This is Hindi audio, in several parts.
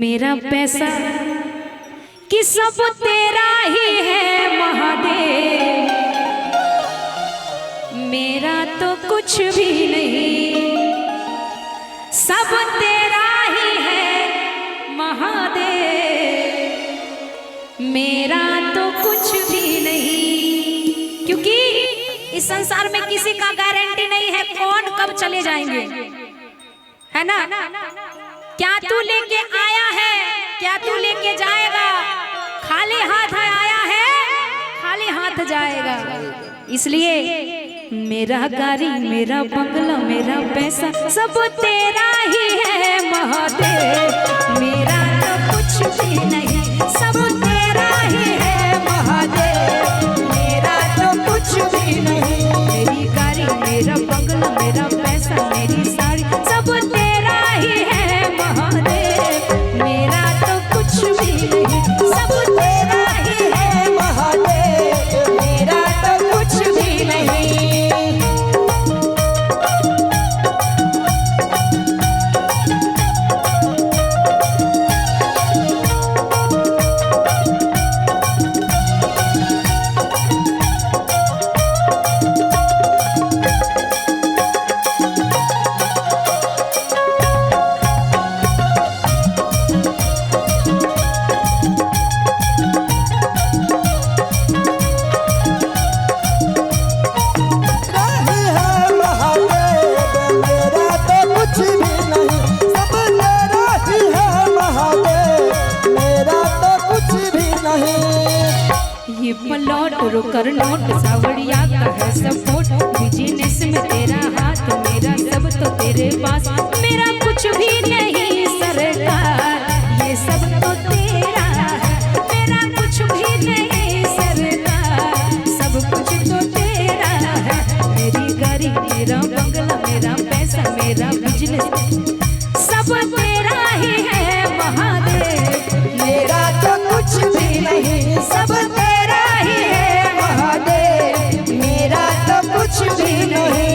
मेरा पैसा कि सब तेरा ही है महादेव, मेरा तो कुछ भी नहीं, सब तेरा ही है महादेव, मेरा तो कुछ भी नहीं। क्योंकि इस संसार में किसी का गारंटी नहीं है कौन कब चले जाएंगे, है ना। क्या तू लेके आया है, क्या तू लेके जाएगा, खाली हाथ आया है खाली हाथ जाएगा। इसलिए मेरा गाड़ी, मेरा बंगला, मेरा पैसा सब तेरा ही है महादेव, मेरा तो कुछ भी नहीं, सब तेरा ही है महादेव, मेरा तो कुछ भी नहीं। मेरी गाड़ी, मेरा बंगला, मेरा पैसा, मेरी साड़ी सब तेरा ही है महादेव, मेरा तो कुछ भी नहीं, सब तेरा ही है महादेव, मेरा तो कुछ भी नहीं। ये पलौट रोकर नोट सावड़िया का है सपोर्ट, बिजनेस में तेरा हाथ, मेरा सब तो तेरे पास, मेरा कुछ भी नहीं सरकार, ये सब तो तेरा है, मेरा कुछ भी नहीं सरकार, सब कुछ तो तेरा है। मेरी गाड़ी, मेरा बंगला, मेरा पैसा, मेरा बिजनेस सब तेरा ही है महादेव, मेरा तो कुछ भी नहीं, सब तेरा ही है महादेव, मेरा तो कुछ भी नहीं।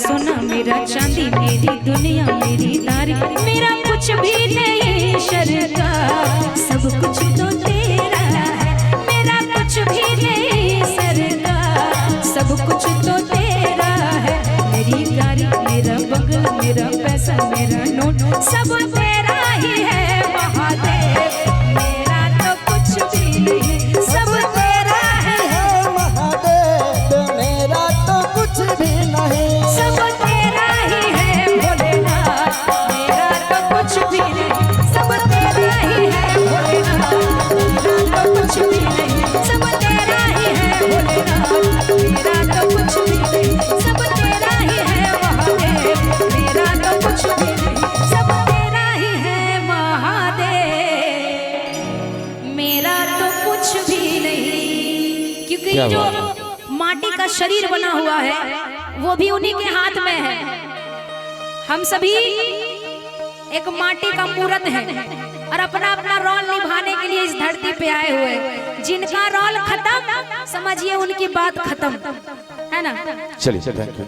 सोना मेरा चांदी, मेरी दुनिया, मेरी नारी, मेरा कुछ भी नहीं सरकार, सब कुछ तो तेरा है, मेरा कुछ भी नहीं सरकार, सब कुछ तो तेरा है। मेरी गाड़ी, मेरा बंगला, मेरा पैसा, मेरा नोट सब तेरा ही है महादेव, मेरा तो कुछ भी नहीं, सब तेरा ही है महादेव, मेरा तो कुछ भी नहीं, सब तेरा ही है भोलेनाथ, मेरा तो कुछ भी नहीं, सब तेरा ही है भोलेनाथ, मेरा तो कुछ भी नहीं, सब तेरा ही है भोलेनाथ, मेरा तो कुछ भी नहीं, सब तेरा ही है महादेव, मेरा तो कुछ भी नहीं, सब तेरा ही है महादेव, मेरा तो कुछ भी नहीं। क्योंकि जो माटी का शरीर बना हुआ है वो भी उन्हीं के हाथ में है। हम सभी एक माटी का मूर्त है और अपना अपना रोल निभाने के लिए इस धरती पे आए हुए। जिनका रोल खत्म समझिए उनकी बात खत्म, है ना। चलिए थैंक यू।